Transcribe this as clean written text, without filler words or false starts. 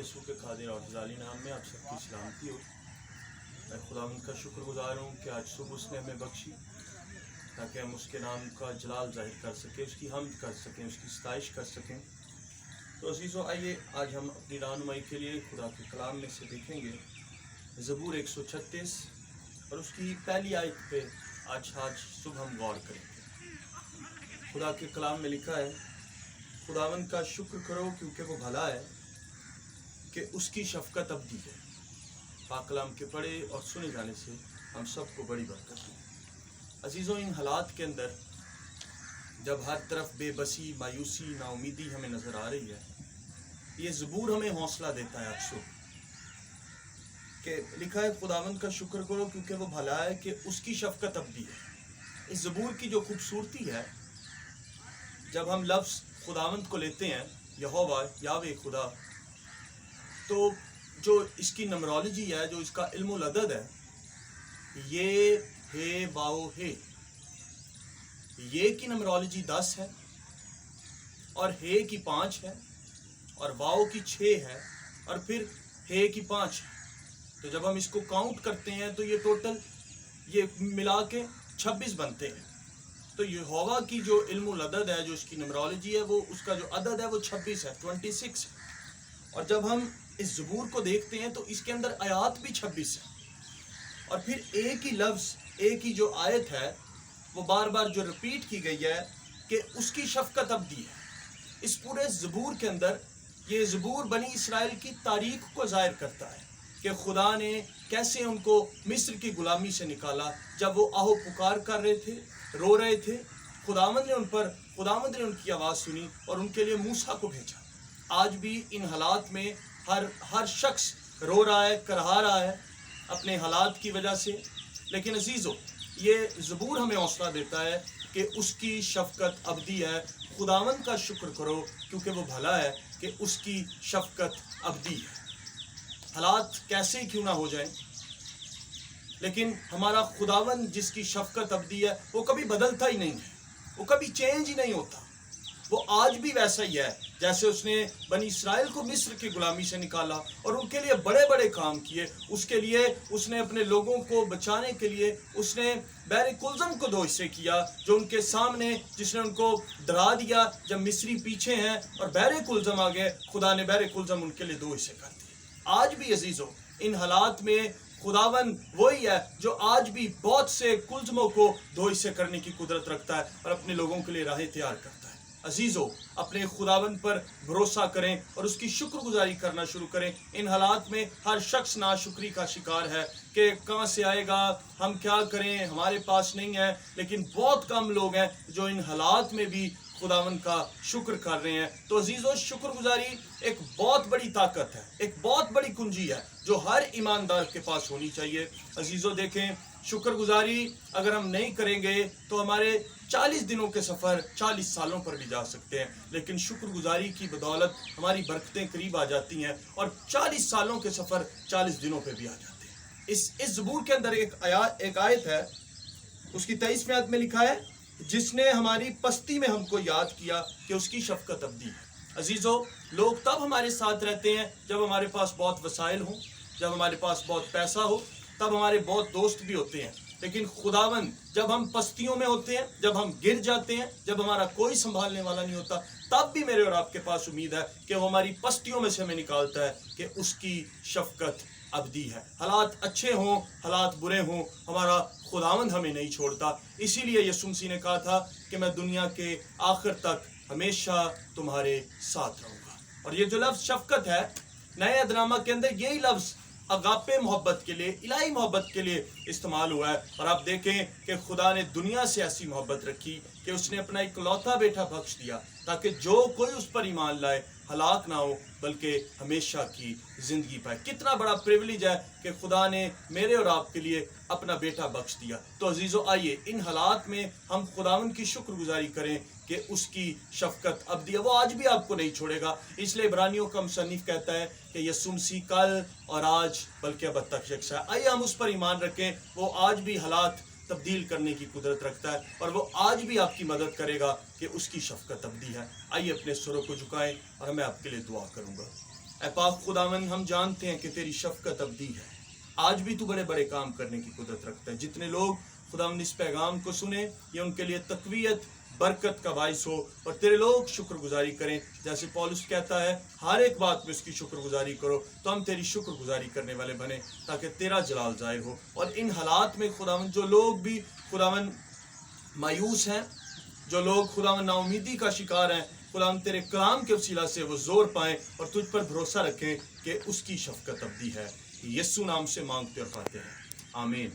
यसू के कादिर और जलाली नाम में आप सबकी सलामती हो। मैं खुदावंद का शुक्रगुजार हूँ कि आज सुबह उसने हमें बख्शी ताकि हम उसके नाम का जलाल जाहिर कर सकें, उसकी हम्द कर सकें, उसकी सताइश कर सकें। तो अजीज़ों, आइए आज हम अपनी रहनुमाई के लिए खुदा के कलाम में से देखेंगे ज़बूर 136 और उसकी पहली आयत पे आज सुबह हम गौर करेंगे। खुदा के कलाम में लिखा है, खुदावंद का शुक्र करो क्योंकि वो भला है कि उसकी शफ़क़त अबदी है। पाक कलाम के पढ़े और सुने जाने से हम सबको बड़ी बरकत है। अजीज़ों, इन हालात के अंदर जब हर तरफ बेबसी, मायूसी, नाउमीदी हमें नज़र आ रही है, ये ज़बूर हमें हौसला देता है अक्सर कि लिखा है खुदावंद का शुक्र करो क्योंकि वो भला है कि उसकी शफ़क़त अबदी है। इस ज़बूर की जो खूबसूरती है, जब हम लफ्ज़ खुदावंद को लेते हैं, यहोवा, यावे खुदा, तो जो इसकी नमरोलॉजी है, जो इसका इल्मुल अदद है, ये हे वाओ हे, ये की नमरोलॉजी 10 है और हे की 5 है और वाओ की 6 है और फिर हे की 5 है। तो जब हम इसको काउंट करते हैं तो ये टोटल ये मिला के 26 बनते हैं। तो यहोवा की जो इल्मुल अदद है, जो इसकी नमरोलॉजी है, वो उसका जो अदद है वो 26 है, 26 है। और जब हम इस ज़बूर को देखते हैं तो इसके अंदर आयात भी 26 है और फिर एक ही लफ्ज़, एक ही जो आयत है वो बार बार जो रिपीट की गई है कि उसकी शफ़क़त अबदी है। इस पूरे ज़बूर के अंदर ये ज़बूर बनी इसराइल की तारीख़ को ज़ाहिर करता है कि खुदा ने कैसे उनको मिस्र की ग़ुलामी से निकाला। जब वो आहो पुकार कर रहे थे, रो रहे थे, खुदावंद ने उनकी आवाज़ सुनी और उनके लिए मूसा को भेजा। आज भी इन हालात में हर शख्स रो रहा है, करहा रहा है अपने हालात की वजह से। लेकिन अजीज़ों, ये ज़बूर हमें हौसला देता है कि उसकी शफ़क़त अबदी है। खुदावंद का शुक्र करो क्योंकि वो भला है कि उसकी शफ़क़त अबदी है। हालात कैसे क्यों ना हो जाए, लेकिन हमारा खुदावंद जिसकी शफ़क़त अबदी है वो कभी बदलता ही नहीं है, वो कभी चेंज ही नहीं होता। वो आज भी वैसा ही है जैसे उसने बनी इसराइल को मिस्र की ग़ुलामी से निकाला और उनके लिए बड़े बड़े काम किए। उसके लिए उसने अपने लोगों को बचाने के लिए उसने बहरे कुलज़म को 2 हिस्से किया, जो उनके सामने, जिसने उनको डरा दिया। जब मिस्री पीछे हैं और बहरे कुलज़म आ गए, खुदा ने बहरे कुलज़म उनके लिए 2 हिस्से कर दिए। आज भी अजीज़ों, इन हालात में खुदावंद वही है जो आज भी बहुत से कुलज़मों को 2 हिस्से करने की कुदरत रखता है और अपने लोगों के लिए राहें तैयार करता है। अजीज़ों, अपने खुदावंद पर भरोसा करें और उसकी शुक्रगुजारी करना शुरू करें। इन हालात में हर शख्स नाशुक्री का शिकार है कि कहाँ से आएगा, हम क्या करें, हमारे पास नहीं है। लेकिन बहुत कम लोग हैं जो इन हालात में भी खुदावंद का शुक्र कर रहे हैं। तो अजीज़ों, शुक्रगुजारी एक बहुत बड़ी ताकत है, एक बहुत बड़ी कुंजी है जो हर ईमानदार के पास होनी चाहिए। अजीज़ों, देखें, शुक्रगुजारी अगर हम नहीं करेंगे तो हमारे 40 दिनों के सफ़र 40 सालों पर भी जा सकते हैं। लेकिन शुक्रगुजारी की बदौलत हमारी बरकतें करीब आ जाती हैं और 40 सालों के सफ़र 40 दिनों पर भी आ जाते हैं। इस ज़बूर के अंदर एक आयत है, उसकी 23वें आयत में लिखा है, जिसने हमारी पस्ती में हमको याद किया कि उसकी शफ़क़त अबदी है। अजीज़ों, लोग तब हमारे साथ रहते हैं जब हमारे पास बहुत वसाइल हों, जब हमारे पास बहुत पैसा हो, तब हमारे बहुत दोस्त भी होते हैं। लेकिन खुदावंद जब हम पस्तियों में होते हैं, जब हम गिर जाते हैं, जब हमारा कोई संभालने वाला नहीं होता, तब भी मेरे और आपके पास उम्मीद है कि वो हमारी पस्तियों में से हमें निकालता है कि उसकी शफ़क़त अबदी है। हालात अच्छे हों, हालात बुरे हों, हमारा खुदावंद हमें नहीं छोड़ता। इसीलिए यीशु मसीह ने कहा था कि मैं दुनिया के आखिर तक हमेशा तुम्हारे साथ रहूँगा। और ये जो लफ्ज़ शफ़क़त है, नए अहदनामा के अंदर यही लफ्ज़ अगापे मोहब्बत के लिए, इलाही मोहब्बत के लिए इस्तेमाल हुआ है। और आप देखें कि खुदा ने दुनिया से ऐसी मोहब्बत रखी कि उसने अपना इकलौता बेटा बख्श दिया ताकि जो कोई उस पर ईमान लाए हलाक ना हो बल्कि हमेशा की ज़िंदगी पाए। कितना बड़ा प्रिविलेज है कि खुदा ने मेरे और आपके लिए अपना बेटा बख्श दिया। तो अजीज़ों, आइए इन हालात में हम खुदावंद की शुक्रगुजारी करें कि उसकी शफ़क़त अबदी है। वो आज भी आपको नहीं छोड़ेगा। इसलिए इब्रानियों का मुसन्निफ़ कहता है कि यीशु मसीह कल और आज बल्कि अब तक यकसा है। आइए हम उस पर ईमान रखें। वो आज भी हालात तब्दील करने की कुदरत रखता है और वो आज भी आपकी मदद करेगा कि उसकी शफ़क़त अबदी है। आइए अपने सुरों को झुकाएं और मैं आपके लिए दुआ करूँगा। اے پاک خداوند ہم جانتے ہیں کہ تیری شفقت ابدی ہے، آج بھی تو بڑے بڑے کام کرنے کی قدرت رکھتا ہے. جتنے لوگ خداوند اس پیغام کو سنیں یہ ان کے لیے تقویت برکت کا باعث ہو، اور تیرے لوگ شکر گزاری کریں. جیسے پولس کہتا ہے ہر ایک بات میں اس کی شکر گزاری کرو، تو ہم تیری شکر گزاری کرنے والے بنیں تاکہ تیرا جلال ظاہر ہو. اور ان حالات میں خداوند جو لوگ بھی خداوند مایوس ہیں، جو لوگ خداوند نا امیدی کا شکار ہیں، خداوند تیرے کلام کے وسیلہ سے وہ زور پائیں اور تجھ پر بھروسہ رکھیں کہ اس کی شفقت ابدی ہے. یسوع نام سے مانگتے اور پاتے ہیں، آمین.